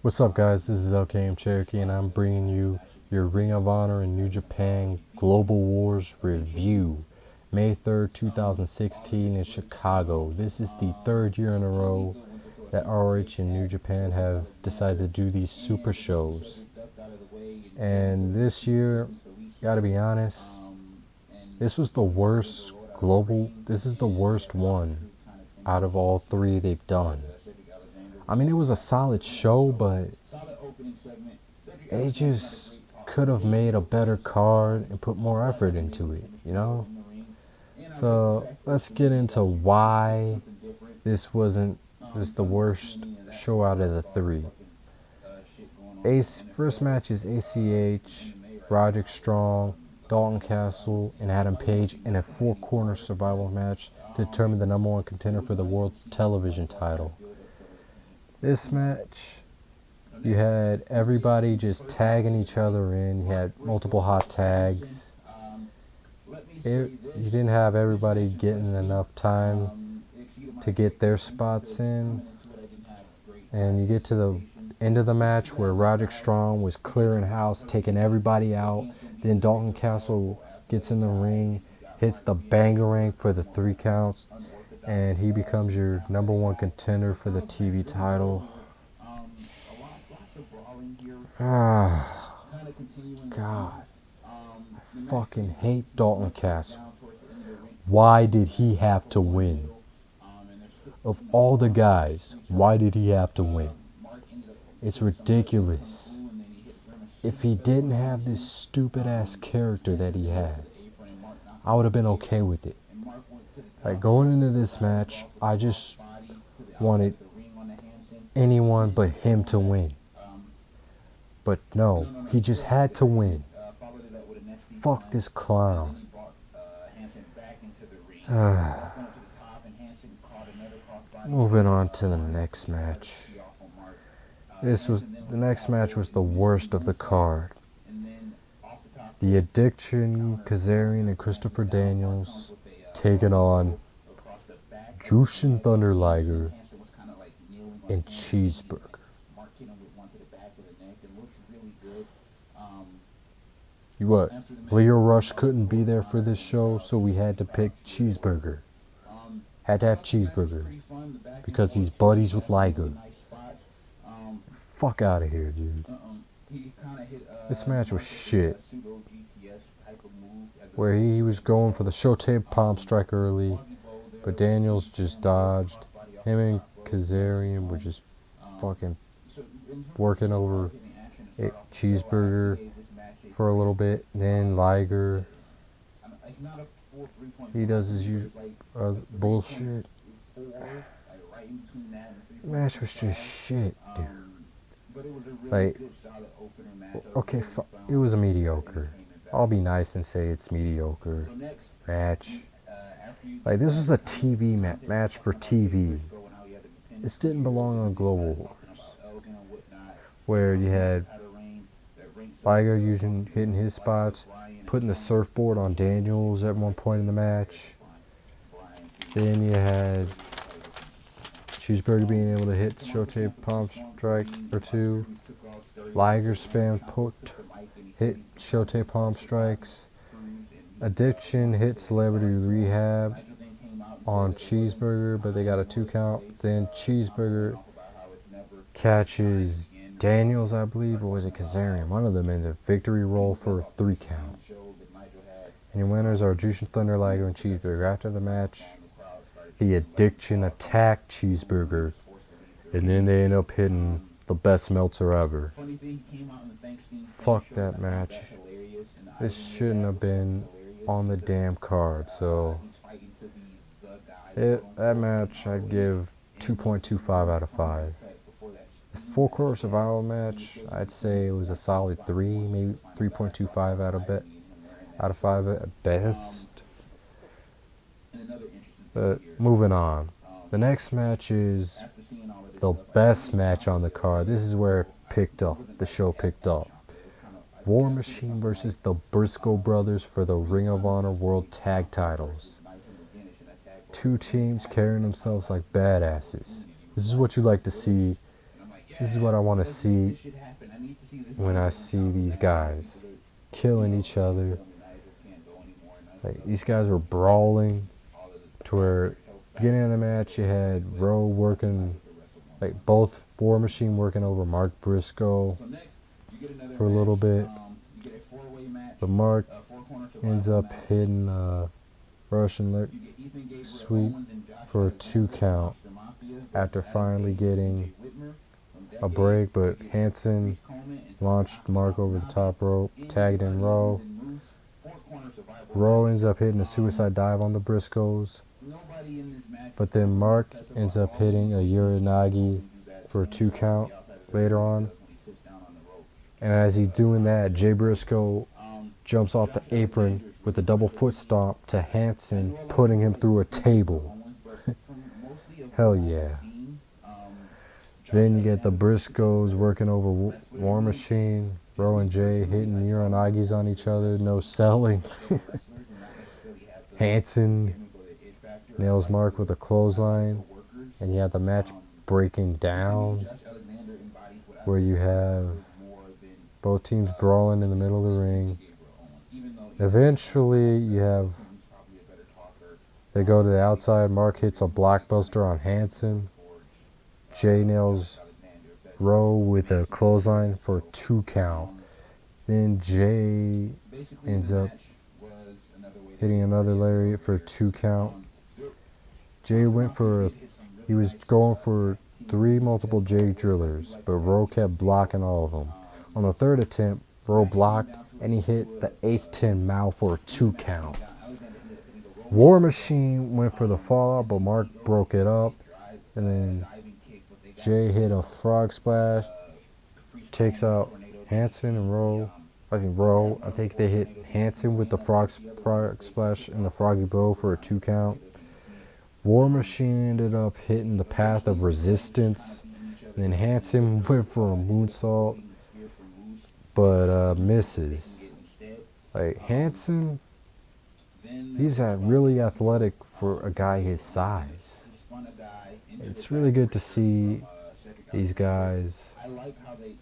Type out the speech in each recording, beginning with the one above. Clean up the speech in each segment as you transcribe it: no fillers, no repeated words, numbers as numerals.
What's up, guys? This is LKM Cherokee, and I'm bringing you your Ring of Honor and New Japan Global Wars review. May 3rd, 2016 in Chicago. This is the third year in a row that ROH and New Japan have decided to do these super shows. And this year, gotta be honest, this was the worst this is the worst one out of all three they've done. I mean, it was a solid show, but they just could have made a better card and put more effort into it, you know? So let's get into why this wasn't just the worst show out of the three. First match is ACH, Roderick Strong, Dalton Castle, and Adam Page in a four-corner survival match to determine the #1 contender for the World Television title. This match, you had everybody just tagging each other in. You had multiple hot tags. You didn't have everybody getting enough time to get their spots in. And you get to the end of the match where Roderick Strong was clearing house, taking everybody out. Then Dalton Castle gets in the ring, hits the bangarang for the 3 counts, and he becomes your #1 contender for the TV title. God. I fucking hate Dalton Castle. Why did he have to win? Of all the guys, why did he have to win? It's ridiculous. If he didn't have this stupid ass character that he has, I would have been okay with it. Like, going into this match, I just wanted anyone but him to win. But no, he just had to win. Fuck this clown. Moving on to the next match. The next match was the worst of the card. The Addiction, Kazarian, and Christopher Daniels taking on Jushin Thunder Liger and Cheeseburger. What? Leo Rush couldn't be there for this show, so we had to pick Cheeseburger. Had to have Cheeseburger because he's buddies with Liger. Fuck out of here, dude. This match was shit. Where he was going for the Showtime Palm Strike early, but Daniels just dodged. Him and Kazarian were just fucking working over Cheeseburger for a little bit. Then Liger, he does his usual bullshit. The match was just shit, dude. Like, okay, it was a mediocre. I'll be nice and say it's mediocre match. Like, this was a TV match for TV. This didn't belong on Global Wars, where you had Liger hitting his spots, putting the surfboard on Daniels at one point in the match. Then you had Cheeseburger being able to hit the Showtime Palm Strike or 2. Liger hit Showtime Palm Strikes. Addiction hit Celebrity Rehab on Cheeseburger, but they got a 2 count. Then Cheeseburger catches Daniels, I believe, or was it Kazarian? One of them in the victory roll for a 3 count. And your winners are Jushin Thunder Liger and Cheeseburger. After the match, the Addiction attacked Cheeseburger, and then they end up hitting the best Meltzer ever. Fuck that match. This shouldn't have been on the damn card. So that match I'd give 2.25 out of 5. The 4-quarter survival match, I'd say it was a solid 3, maybe 3.25 out of 5 at best. But moving on, the next match is the best match on the card. This is where the show picked up. War Machine versus the Briscoe Brothers for the Ring of Honor World Tag Titles. 2 teams carrying themselves like badasses. This is what you like to see This is what I want to see when I see these guys killing each other. Like, these guys were brawling to where beginning of the match you had Rowe working, like both War Machine working over Mark Briscoe for a little bit, but Mark ends up hitting Russian leg sweep for a 2 count after finally getting a break, but Hansen launched Mark over the top rope, tagged in Rowe. Rowe ends up hitting a suicide dive on the Briscoes, but then Mark ends up hitting a Uranagi for a 2 count later on. And as he's doing that, Jay Briscoe jumps off the apron with a double foot stomp to Hansen, putting him through a table. Hell yeah. Then you get the Briscoes working over War Machine, Rowe and Jay hitting Uranagis on each other, no selling. Hansen nails Mark with a clothesline, and you have the match breaking down, where you have both teams brawling in the middle of the ring. Eventually, you have, they go to the outside, Mark hits a blockbuster on Hansen, Jay nails Rowe with a clothesline for a 2 count. Then Jay ends up hitting another lariat for a 2 count. Jay went for, he was going for 3 multiple Jay drillers, but Rowe kept blocking all of them. On the 3rd attempt, Rowe blocked, and he hit the ace-10 Mao for a 2 count. War Machine went for the fallout, but Mark broke it up, and then Jay hit a frog splash, takes out Hansen and Rowe. I think they hit Hansen with the frog splash and the froggy bow for a 2 count. War Machine ended up hitting the path of resistance. And then Hansen went for a moonsault, but misses. Like, Hansen, he's really athletic for a guy his size. It's really good to see these guys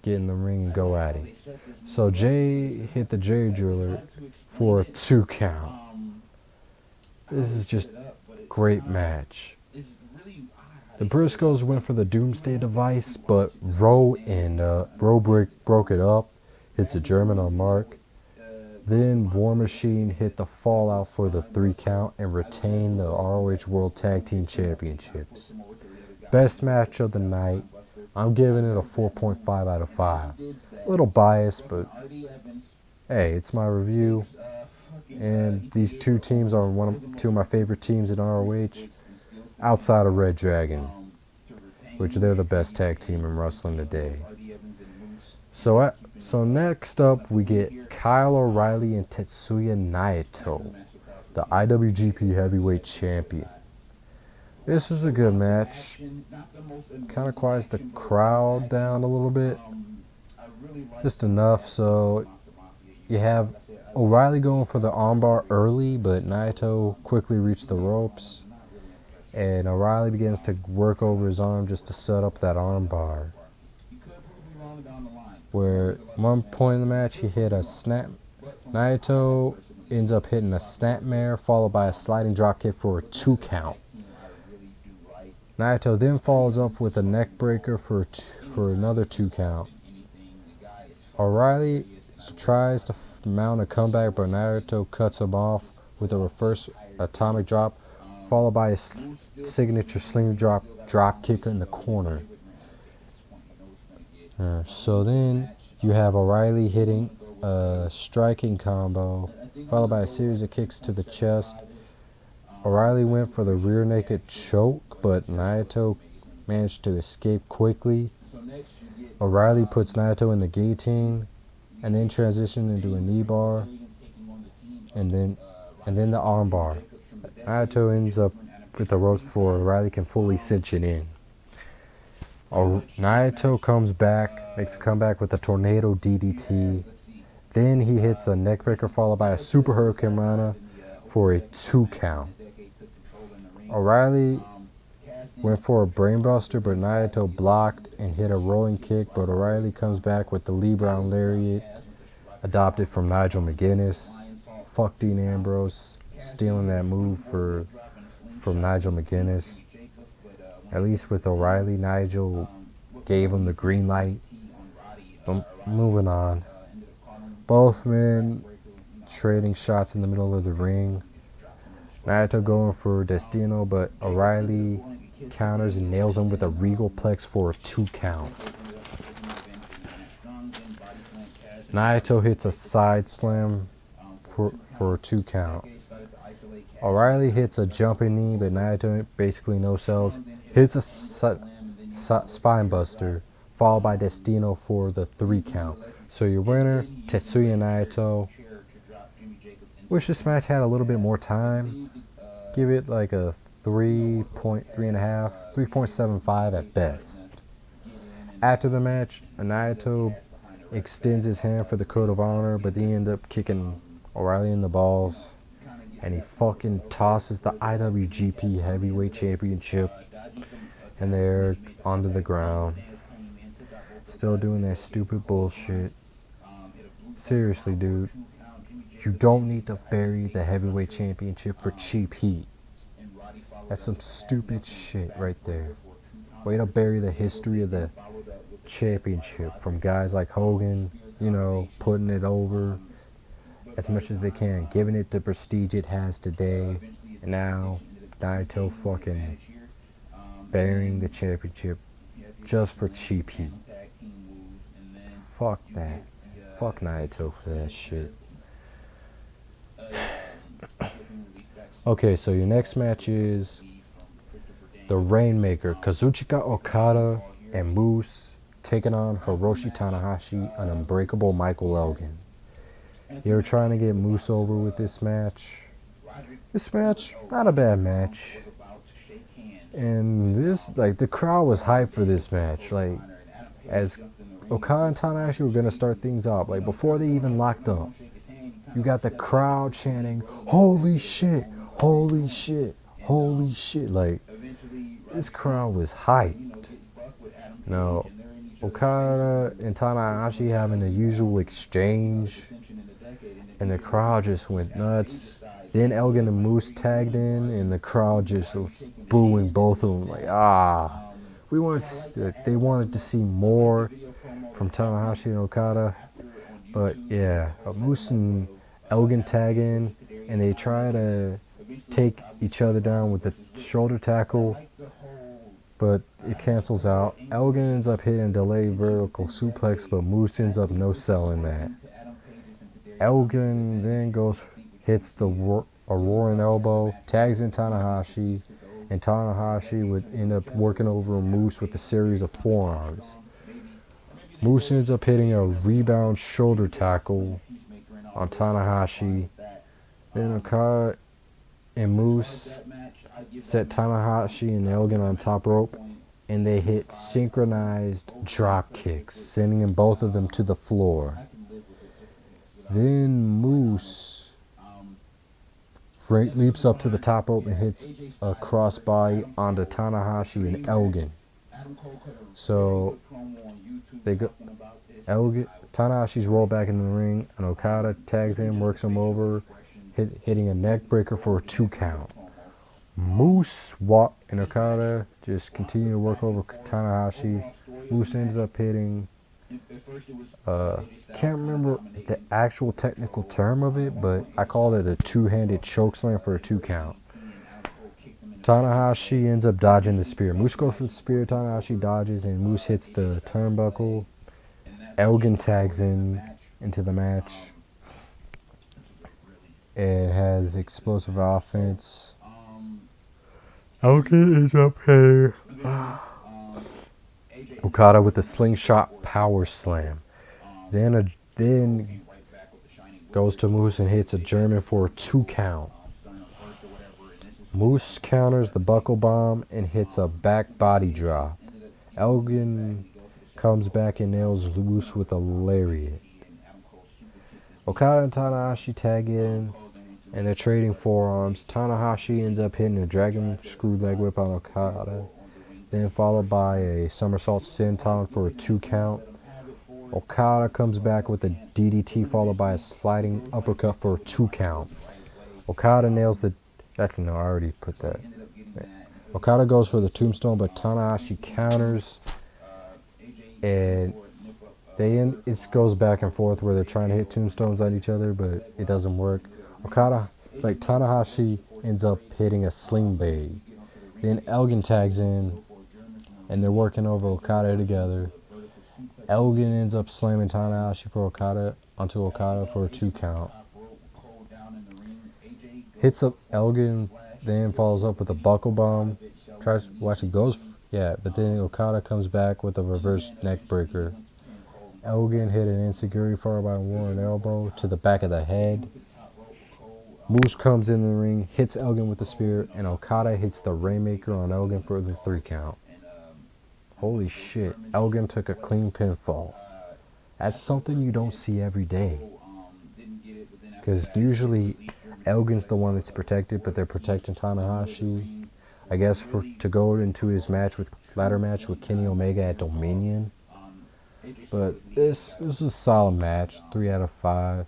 get in the ring and go at it. So Jay hit the Jay Driller for a 2 count. This is just a great match. The Briscoes went for the Doomsday Device, but Rowe broke it up, hits a German on Mark. Then War Machine hit the Fallout for the 3 count and retained the ROH World Tag Team Championships. Best match of the night. I'm giving it a 4.5 out of 5. A little biased, but hey, it's my review. And these 2 teams are 2 of my favorite teams in ROH, outside of Red Dragon, which they're the best tag team in wrestling today. So next up, we get Kyle O'Reilly and Tetsuya Naito, the IWGP Heavyweight Champion. This was a good match. Kind of quiets the crowd down a little bit. Just enough so you have O'Reilly going for the armbar early, but Naito quickly reached the ropes. And O'Reilly begins to work over his arm just to set up that armbar. Where at one point in the match he hit a snap. Naito ends up hitting a snapmare followed by a sliding dropkick for a 2 count. Naito then follows up with a neck breaker for another 2 count. O'Reilly tries to mount a comeback, but Naito cuts him off with a reverse atomic drop, followed by a signature sling drop kick in the corner. So then you have O'Reilly hitting a striking combo, followed by a series of kicks to the chest. O'Reilly went for the rear naked choke, but Naito managed to escape quickly. O'Reilly puts Naito in the guillotine, and then transitioned into a knee bar, and then the arm bar. Naito ends up with the ropes before O'Reilly can fully cinch it in. Naito comes back, makes a comeback with a tornado DDT. Then he hits a neckbreaker followed by a super hurricane rana for a 2 count. O'Reilly went for a brainbuster, but Naito blocked and hit a rolling kick, but O'Reilly comes back with the Lee Brown Lariat, adopted from Nigel McGuinness. Fuck Dean Ambrose, stealing that move from Nigel McGuinness. At least with O'Reilly, Nigel gave him the green light. Moving on. Both men trading shots in the middle of the ring. Naito going for Destino, but O'Reilly counters and nails him with a Regal Plex for a 2 count. Naito hits a side slam for a 2 count. O'Reilly hits a jumping knee, but Naito basically no sells. Hits a spine buster, followed by Destino for the 3 count. So your winner, Tetsuya Naito. Wish this match had a little bit more time. Give it like a 3.3.5, 3.75 at best. After the match, Naito extends his hand for the Code of Honor, but they end up kicking O'Reilly in the balls, and he fucking tosses the IWGP Heavyweight Championship, and they're onto the ground. Still doing that stupid bullshit. Seriously, dude. You don't need to bury the Heavyweight Championship for cheap heat. That's some stupid shit right there. Way to bury the history of the championship from guys like Hogan, you know, putting it over as much as they can, giving it the prestige it has today, and now Naito fucking burying the championship just for cheap heat. Fuck that. Fuck Naito for that shit. Okay, so your next match is the Rainmaker, Kazuchika Okada and Moose taking on Hiroshi Tanahashi and Unbreakable Michael Elgin. They were trying to get Moose over with this match. This match, not a bad match. And this, like, the crowd was hyped for this match. Like, as Okada and Tanahashi were going to start things up, like, before they even locked up, you got the crowd chanting, "Holy shit, holy shit, holy shit." Like, this crowd was hyped. Now, Okada and Tanahashi having the usual exchange, and the crowd just went nuts. Then Elgin and Moose tagged in, and the crowd just was booing both of them. Like, they wanted to see more from Tanahashi and Okada. But yeah, Moose and Elgin tag in, and they try to take each other down with a shoulder tackle, but it cancels out. Elgin ends up hitting a delayed vertical suplex, but Moose ends up no-selling that. Elgin then hits a roaring elbow, tags in Tanahashi, and Tanahashi would end up working over Moose with a series of forearms. Moose ends up hitting a rebound shoulder tackle on Tanahashi. Then Okada and Moose set Tanahashi and Elgin on top rope, and they hit synchronized drop kicks, sending both of them to the floor. Then Moose leaps up to the top rope and hits a crossbody onto Tanahashi and Elgin. So they go. Tanahashi's rolled back into the ring, and Okada tags in, works him over, hitting a neck breaker for a 2 count. Moose and Okada just continue to work over Tanahashi. Moose ends up hitting, can't remember the actual technical term of it, but I call it a 2-handed chokeslam for a 2 count. Tanahashi ends up dodging the spear. Moose goes for the spear, Tanahashi dodges, and Moose hits the turnbuckle. Elgin tags into the match. It has explosive offense. Elgin ends up hitting Okada with a slingshot power slam. Then goes to Moose and hits a German for a 2 count. Moose counters the buckle bomb and hits a back body drop. Elgin comes back and nails Moose with a lariat. Okada and Tanahashi tag in, and they're trading forearms. Tanahashi ends up hitting a dragon screw leg whip on Okada. then followed by a somersault senton for a 2 count. Okada comes back with a DDT followed by a sliding uppercut for a 2 count. Okada nails the... Actually, no, I already put that. Okada goes for the tombstone, but Tanahashi counters. And it goes back and forth where they're trying to hit tombstones on each other, but it doesn't work. Tanahashi ends up hitting a sling blade. Then Elgin tags in, and they're working over Okada together. Elgin ends up slamming Tanahashi onto Okada for a 2 count. Hits up Elgin, then follows up with a buckle bomb. But then Okada comes back with a reverse neck breaker. Elgin hit an enziguri followed by a Warren elbow to the back of the head. Moose comes in the ring, hits Elgin with the spear, and Okada hits the Rainmaker on Elgin for the 3 count. Holy shit, Elgin took a clean pinfall. That's something you don't see every day. Because usually Elgin's the one that's protected, but they're protecting Tanahashi. I guess to go into his ladder match with Kenny Omega at Dominion. But this is a solid match, 3 out of 5.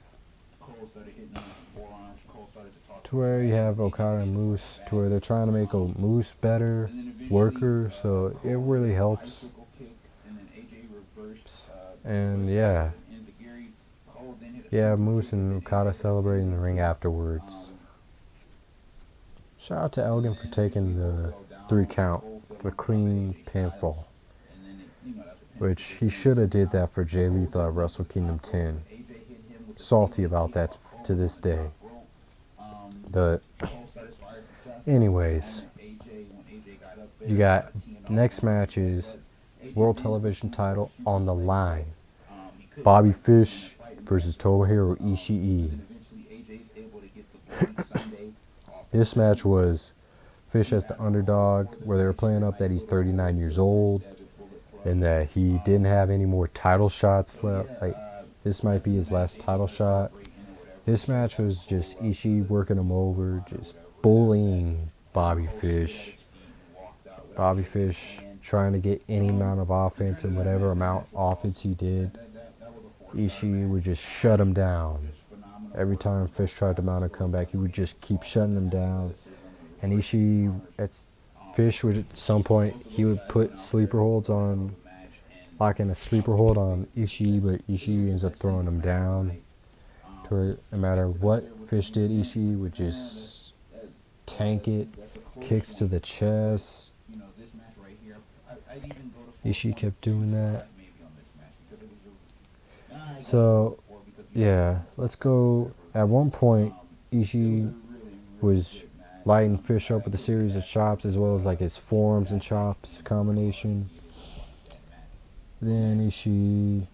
To where you have Okada and Moose, to where they're trying to make a Moose better worker, so it really helps. And yeah, Moose and Okada celebrating in the ring afterwards. Shout out to Elgin for taking the 3 count, the clean pinfall, which he should have did that for Jay Lethal at Wrestle Kingdom 10. Salty about that to this day. But anyways, you got next match is World Television title on the line. Bobby Fish versus Tomohiro Ishii. This match was Fish as the underdog, where they were playing up that he's 39 years old and that he didn't have any more title shots left. Like, this might be his last title shot. This match was just Ishii working him over, just bullying Bobby Fish. Bobby Fish trying to get any amount of offense, and whatever amount of offense he did, Ishii would just shut him down. Every time Fish tried to mount a comeback, he would just keep shutting him down. And Fish would at some point, he would put locking a sleeper hold on Ishii, but Ishii ends up throwing him down. To where no matter what Fish did, Ishii would just tank it, kicks to the chest. Ishii kept doing that. So, yeah, let's go. At one point, Ishii was lighting Fish up with a series of chops, as well as like his forearms and chops combination. Then Ishii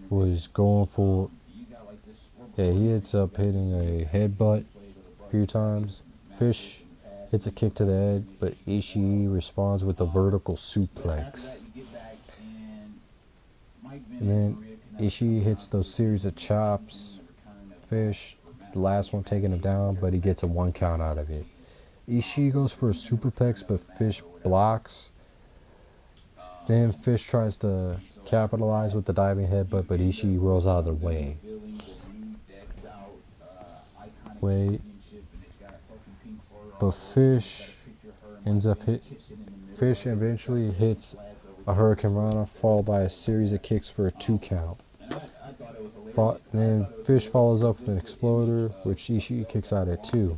was going for... Yeah, he ends up hitting a headbutt a few times. Fish hits a kick to the head, but Ishii responds with a vertical suplex. And then Ishii hits those series of chops. Fish, the last one taking him down, but he gets a 1 count out of it. Ishii goes for a superplex, but Fish blocks. Then Fish tries to capitalize with the diving headbutt, but Ishii rolls out of the way. But Fish eventually hits a Hurricane Rana, followed by a series of kicks for a 2 count. Then Fish follows up with an Exploder, which Ishii kicks out at 2.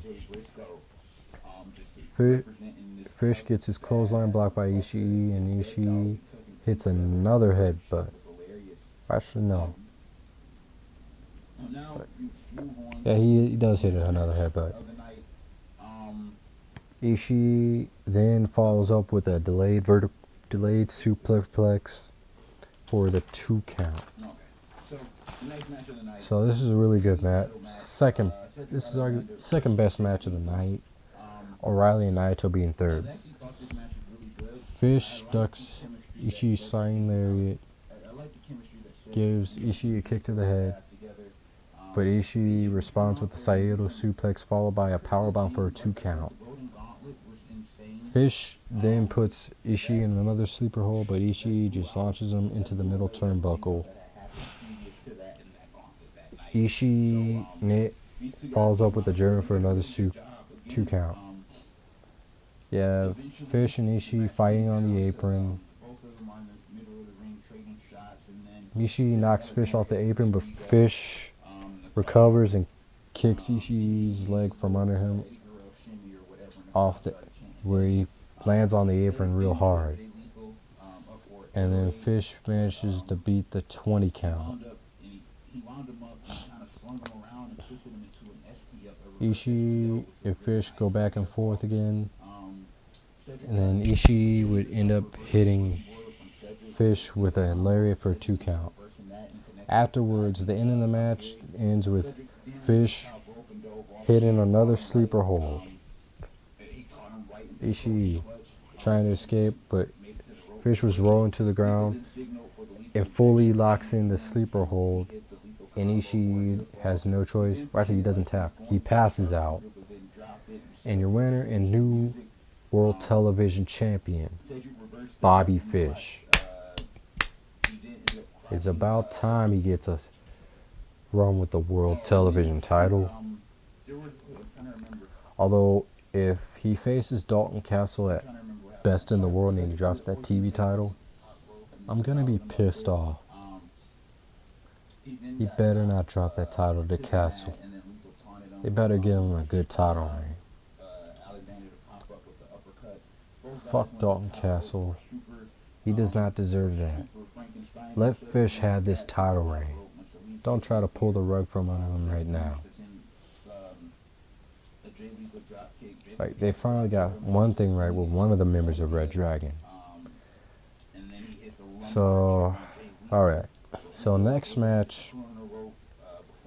Fish gets his clothesline blocked by Ishii, and Ishii hits another headbutt. Actually, no. Yeah, he does hit another headbutt. Ishii then follows up with a delayed superplex for the 2 count. So this is a really good match. This is our second best match of the night. O'Reilly and Naito being third. Fish ducks Ishii's sliding lariat, gives Ishii a kick to the head, but Ishii responds with a Saito suplex followed by a powerbomb for a 2 count. Fish then puts Ishii in another sleeper hold, but Ishii just launches him into the middle turnbuckle. Ishii follows up with a German for another 2 count. You have Fish and Ishii fighting on the apron. Ishii knocks Fish off the apron, but Fish recovers and kicks Ishii's leg from under him where he lands on the apron real hard. And then Fish manages to beat the 20 count. Ishii and Fish go back and forth again. And then Ishii would end up hitting Fish with a lariat for a 2 count. Afterwards, the end of the match ends with Fish hitting another sleeper hold. Ishii trying to escape, but Fish was rolling to the ground and fully locks in the sleeper hold. And Ishii has no choice. Well, actually, he doesn't tap. He passes out. And your winner and new World Television Champion, Bobby Fish. It's about time he gets a run with the World Television title. Although, if he faces Dalton Castle at Best in the World and he drops that TV title, I'm going to be pissed off. He better not drop that title to Castle. They better give him a good title reign. Fuck Dalton Castle. He does not deserve that. Let Fish have this title reign. Don't try to pull the rug from under him right now. Like, they finally got one thing right with one of the members of Red Dragon. So, alright. So next match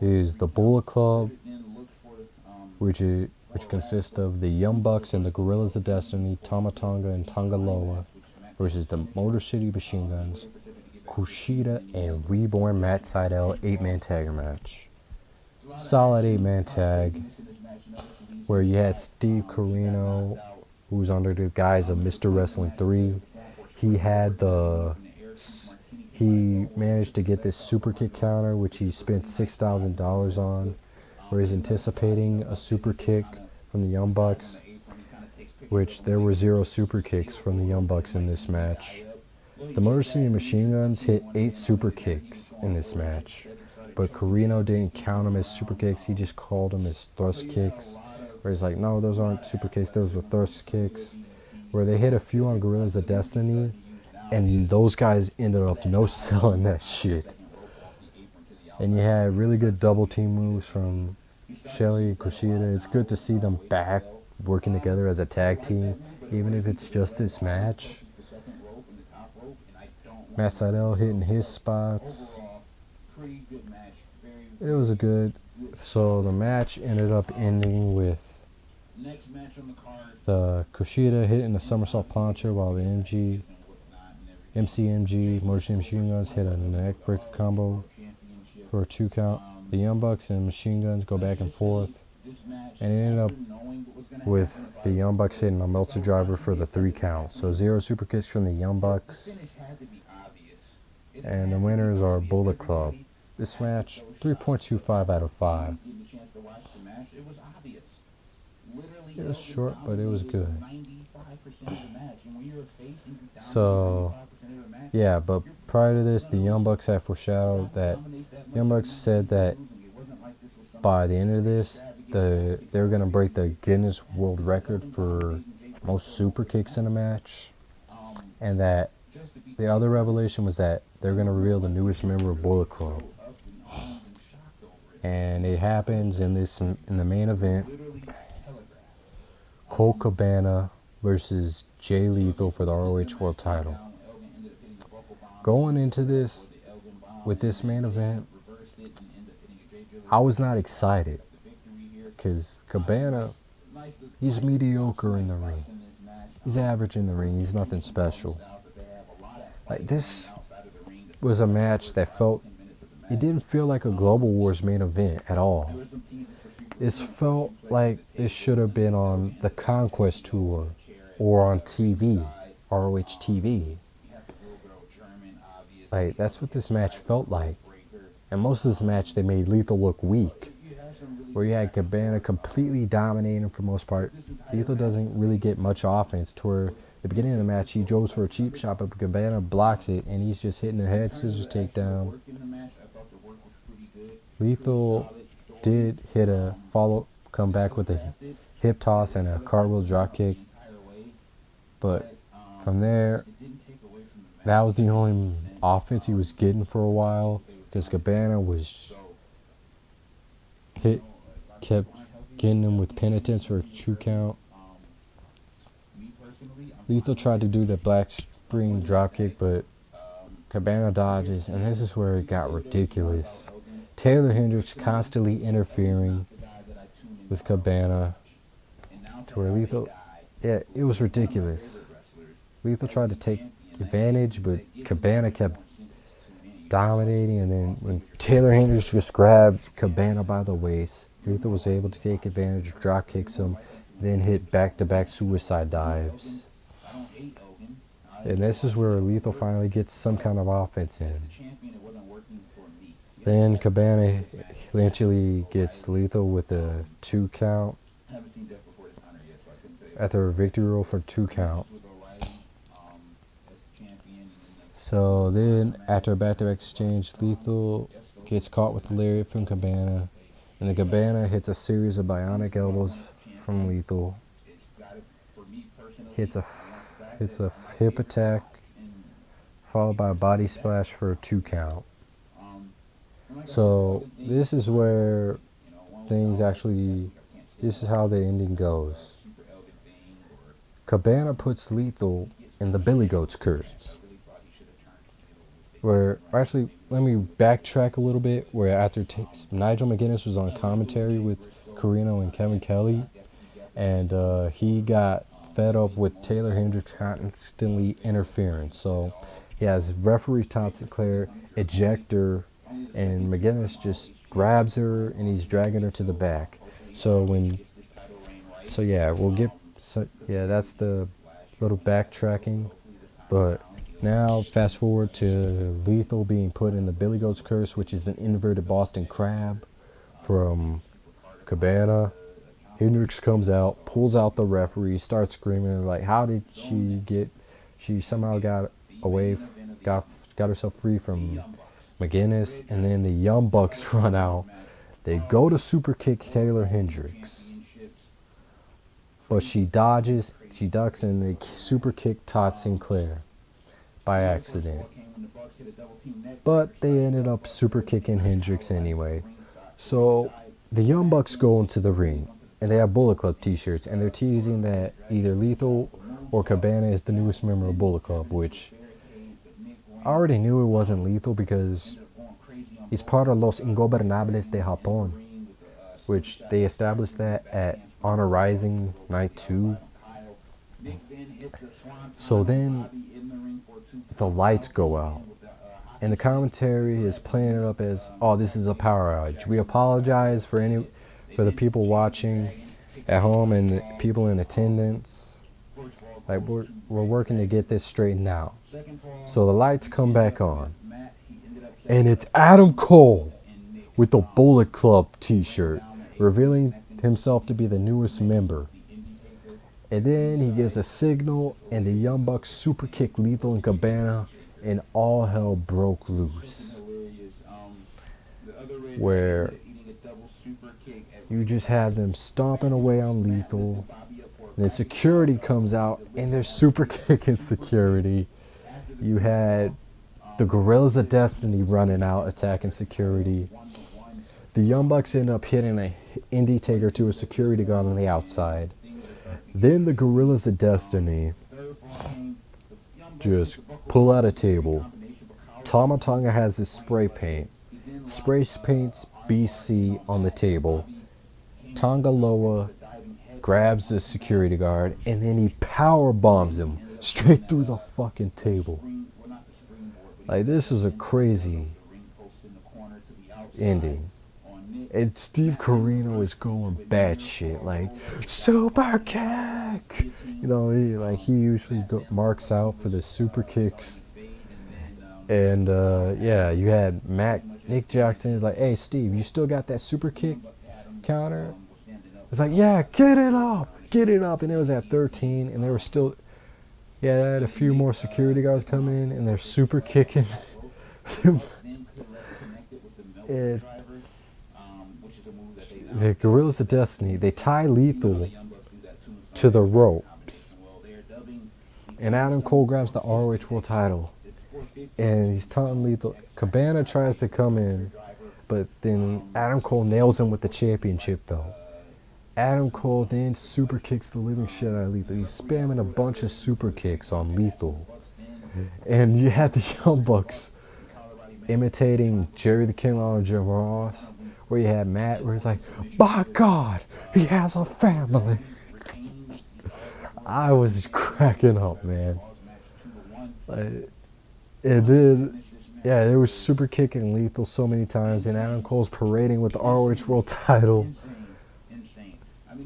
is the Bullet Club, which consists of the Young Bucks and the Gorillas of Destiny, Tama Tonga and Tangaloa, versus the Motor City Machine Guns, Kushida, and Reborn Matt Sydal 8-man tag match. Solid 8-man tag, where you had Steve Corino, who's under the guise of Mr. Wrestling 3. He managed to get this super kick counter, which he spent $6,000 on, where he's anticipating a super kick from the Young Bucks, which there were 0 super kicks from the Young Bucks in this match. The Motor City Machine Guns hit 8 super kicks in this match, but Corino didn't count them as super kicks. He just called them as thrust kicks, where he's like, no, those aren't super kicks, those were thrust kicks, where they hit a few on Gorillas of Destiny, and those guys ended up no-selling that shit. And you had really good double team moves from Shelly and Kushida. It's good to see them back working together as a tag team, even if it's just this match. Matt Sydal hitting his spots. It was a good. So the match ended up ending with the Kushida hitting the somersault plancha while the MCMG, Motor City Machine Guns, hit a neck breaker combo for a 2 count. The Young Bucks and Machine Guns go back and forth. And it ended up with the Young Bucks hitting a Meltzer driver for the 3 count. So 0 super kicks from the Young Bucks. And the winners are Bullet Club. This match, 3.25 out of 5. It was short, but it was good. So, yeah, but prior to this, the Young Bucks had foreshadowed that Young Bucks said that by the end of this, they were going to break the Guinness World Record for most super kicks in a match. And that the other revelation was that they're going to reveal the newest member of Bullet Club. And it happens in the main event. Colt Cabana versus Jay Lethal for the ROH World title. Going into this, with this main event, I was not excited. Because Cabana, he's mediocre in the ring. He's average in the ring. He's nothing special. Like, this was a match that it didn't feel like a Global Wars main event at all. It felt like it should have been on the Conquest Tour or on TV, ROH TV. Like, that's what this match felt like. And most of this match, they made Lethal look weak. Where you had Cabana completely dominating for the most part. Lethal doesn't really get much offense. Toward the beginning of the match, he goes for a cheap shot, but Cabana blocks it, and he's just hitting the head scissors takedown. Lethal did hit a follow, come back with a hip toss and a cartwheel drop kick, but from there, that was the only offense he was getting for a while, because Cabana was kept getting him with penitence for a 2 count. Lethal tried to do the black spring dropkick, but Cabana dodges, and this is where it got ridiculous. Taylor Hendricks constantly interfering with Cabana to where Lethal, yeah, it was ridiculous. Lethal tried to take advantage, but Cabana kept dominating, and then when Taylor Hendricks just grabbed Cabana by the waist, Lethal was able to take advantage, drop kicks him, then hit back-to-back suicide dives. And this is where Lethal finally gets some kind of offense in. Then Cabana eventually gets Lethal with a 2 count after a victory roll for 2 count. So then after a back-to-back exchange, Lethal gets caught with the lariat from Cabana, and the Cabana hits a series of bionic elbows from Lethal. Hits a hip attack, followed by a body splash for a 2 count. So this is where things actually, this is how the ending goes. Cabana puts Lethal in the Billy Goat's curse. Where, actually, let me backtrack a little bit, where after Nigel McGuinness was on commentary with Carino and Kevin Kelly, and he got fed up with Taylor Hendricks constantly interfering. So he has referee Todd Sinclair eject her, and McGuinness just grabs her and he's dragging her to the back. That's the little backtracking. But now fast forward to Lethal being put in the Billy Goat's curse, which is an inverted Boston Crab from Cabana. Hendricks comes out, pulls out the referee, starts screaming like, how did she somehow got herself free from McGuinness. And then the Young Bucks run out. They go to super kick Taylor Hendricks, but she ducks, and they super kick Todd Sinclair by accident. But they ended up super kicking Hendricks anyway. So the Young Bucks go into the ring, and they have Bullet Club t-shirts, and they're teasing that either Lethal or Cabana is the newest member of Bullet Club, which I already knew it wasn't Lethal because he's part of Los Ingobernables de Japón, which they established that at Honor Rising Night 2. So then the lights go out, and the commentary is playing it up as, oh, this is a power outage. We apologize for the people watching at home and the people in attendance. Like, we're working to get this straightened out. So the lights come back on, and it's Adam Cole with the Bullet Club t-shirt, revealing himself to be the newest member. And then he gives a signal, and the Young Bucks super kick Lethal and Cabana, and all hell broke loose. Where you just have them stomping away on Lethal. And then security comes out, and they're super kicking security. You had the Gorillas of Destiny running out, attacking security. The Young Bucks end up hitting an Indie Taker to a security guard on the outside. Then the Gorillas of Destiny just pull out a table. Tama Tonga has his spray paint. Spray paints BC on the table. Tonga Loa grabs the security guard, and then he power bombs him straight through the fucking table. Like, this was a crazy ending. And Steve Corino is going batshit, like, super kick! back. You know, he usually marks out for the super kicks. And yeah, you had Nick Jackson is like, hey Steve, you still got that super kick counter? It's like, yeah, get it up. And it was at 13, and they were still, yeah, they had a few more security guards coming in, and they're super kicking. And the Gorillas of Destiny, they tie Lethal to the ropes, and Adam Cole grabs the ROH World Title, and he's taunting Lethal. Cabana tries to come in, but then Adam Cole nails him with the championship belt. Adam Cole then super kicks the living shit out of Lethal. He's spamming a bunch of super kicks on Lethal. And you had the Young Bucks imitating Jerry the King Lawler and Jim Ross, where you had Matt, where he's like, by God, he has a family. I was cracking up, man. And then, yeah, they were super kicking Lethal so many times, and Adam Cole's parading with the ROH World Title.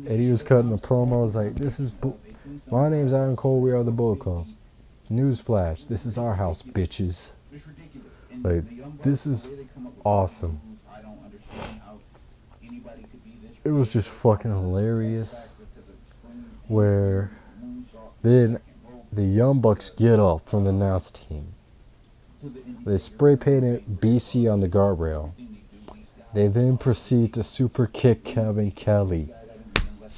And he was cutting a promo. I was like, my name's Adam Cole, we are the Bullet Club. Newsflash, this is our house, bitches. Like, this is awesome. It was just fucking hilarious. Where then the Young Bucks get up from the announce team. They spray painted BC on the guardrail. They then proceed to super kick Kevin Kelly.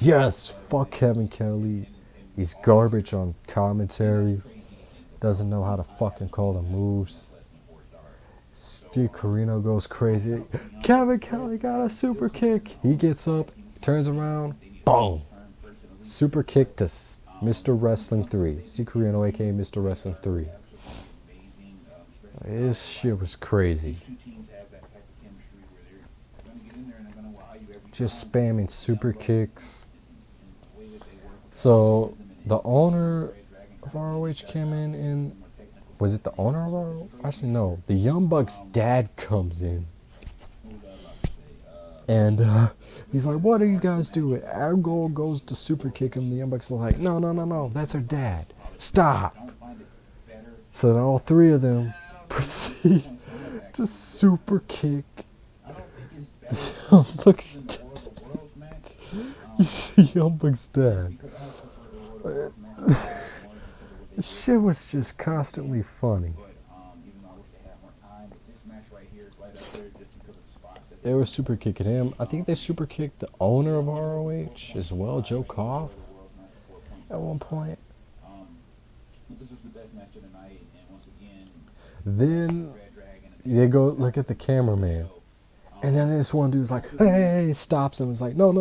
Yes, fuck Kevin Kelly. He's garbage on commentary. Doesn't know how to fucking call the moves. Steve Corino goes crazy. Kevin Kelly got a super kick. He gets up, turns around, boom. Super kick to Mr. Wrestling 3. Steve Corino, aka Mr. Wrestling 3. This shit was crazy. Just spamming super kicks. So the owner of ROH came in, and was it the owner of ROH? Actually, no. The Young Bucks' dad comes in, and he's like, "What are you guys doing?" Adam Cole goes to super kick him. The Young Bucks are like, "No, that's our dad. Stop!" So then all three of them proceed to super kick the Young Bucks' dad. You see Young Bucks' dad. This shit was just constantly funny. They were super kicking him. I think they super kicked the owner of ROH as well, Joe Koff, at one point. Then they go look at the cameraman, and then this one dude's like, "Hey!" Stops him. It's like, "No.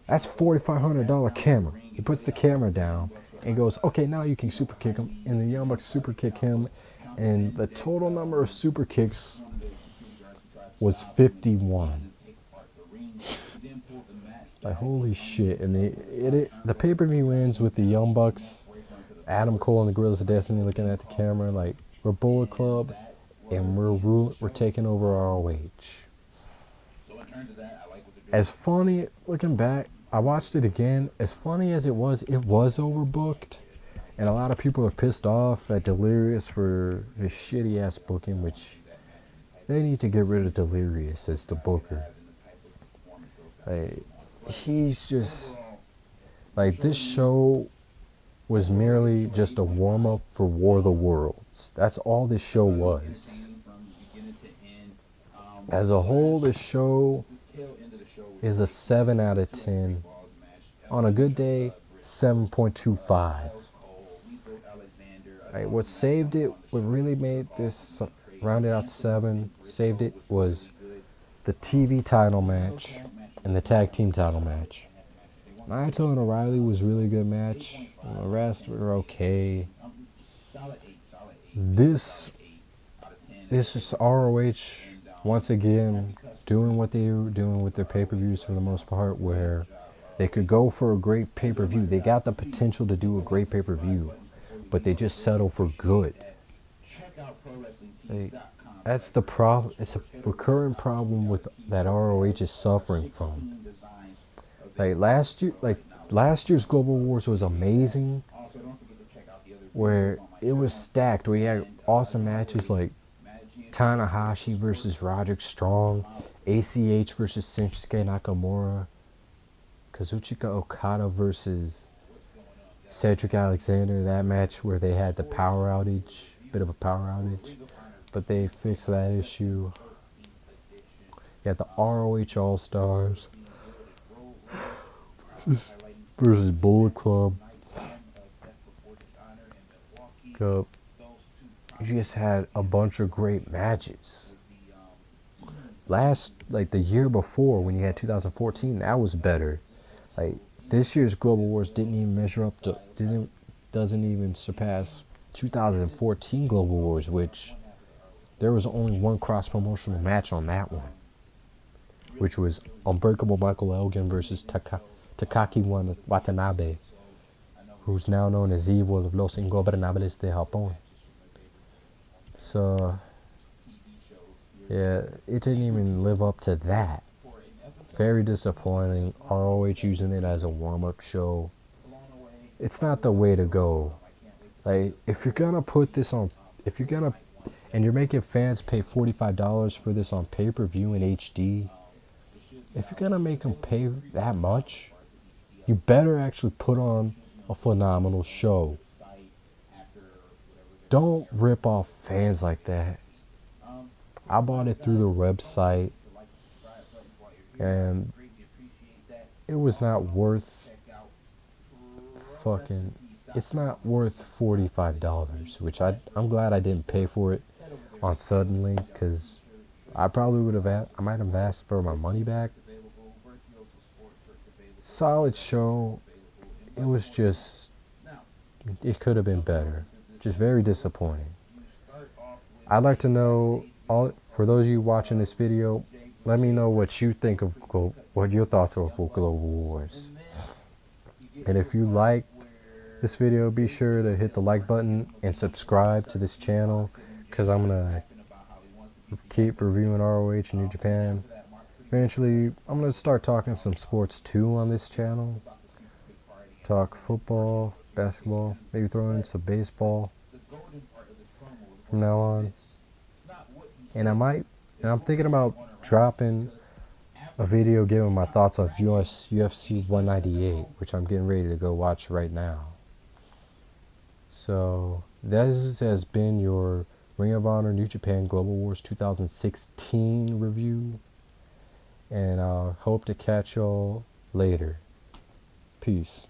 That's $4,500 camera." He puts the camera down and goes, "Okay, now you can super kick him." And the Young Bucks super kick him, and the total number of super kicks was 51. Like, holy shit. And the pay-per-view ends with the Young Bucks, Adam Cole and the Gorillas of Destiny looking at the camera like, we're Bullet Club, and we're taking over ROH. As funny, looking back, I watched it again. As funny as it was overbooked. And a lot of people are pissed off at Delirious for his shitty ass booking, which they need to get rid of Delirious as the booker. Like, he's just, like, this show was merely just a warm-up for War of the Worlds. That's all this show was. As a whole, this show is a 7 out of 10. On a good day, 7.25. Right, what saved it, what really made this rounded out 7, saved it, was the TV title match and the tag team title match. Naito and O'Reilly was a really good match. The rest were okay. This is ROH once again doing what they were doing with their pay-per-views for the most part, where they could go for a great pay-per-view. They got the potential to do a great pay-per-view, but they just settle for good. That's the problem. It's a recurrent problem with that ROH is suffering from. Last year's Global Wars was amazing, where it was stacked. We had awesome matches like Tanahashi versus Roderick Strong, ACH versus Shinsuke Nakamura, Kazuchika Okada versus Cedric Alexander. That match where they had the power outage, bit of a power outage, but they fixed that issue. You had the ROH All Stars versus Bullet Club. You just had a bunch of great matches. The year before, when you had 2014, that was better. Like, this year's Global Wars didn't even measure up to, doesn't even surpass 2014 Global Wars, which there was only one cross-promotional match on that one, which was Unbreakable Michael Elgin versus Takaki Watanabe, who's now known as Evil of Los Ingobernables de Japón. So, yeah, it didn't even live up to that. Very disappointing. ROH using it as a warm-up show. It's not the way to go. Like, if you're gonna put this on, and you're making fans pay $45 for this on pay-per-view in HD, if you're gonna make them pay that much, you better actually put on a phenomenal show. Don't rip off fans like that. I bought it through the website, and it was not worth it's not worth $45, which I'm glad I didn't pay for it on Suddenly, because I might have asked for my money back. Solid show. It could have been better. Just very disappointing. I'd like to know, for those of you watching this video, let me know what you think of, what your thoughts are of Global Wars. And if you liked this video, be sure to hit the like button and subscribe to this channel, because I'm going to keep reviewing ROH and New Japan. Eventually, I'm going to start talking some sports too on this channel. Talk football, basketball, maybe throw in some baseball from now on. And I'm thinking about dropping a video giving my thoughts on UFC 198, which I'm getting ready to go watch right now. So, this has been your Ring of Honor New Japan Global Wars 2016 review. And I hope to catch y'all later. Peace.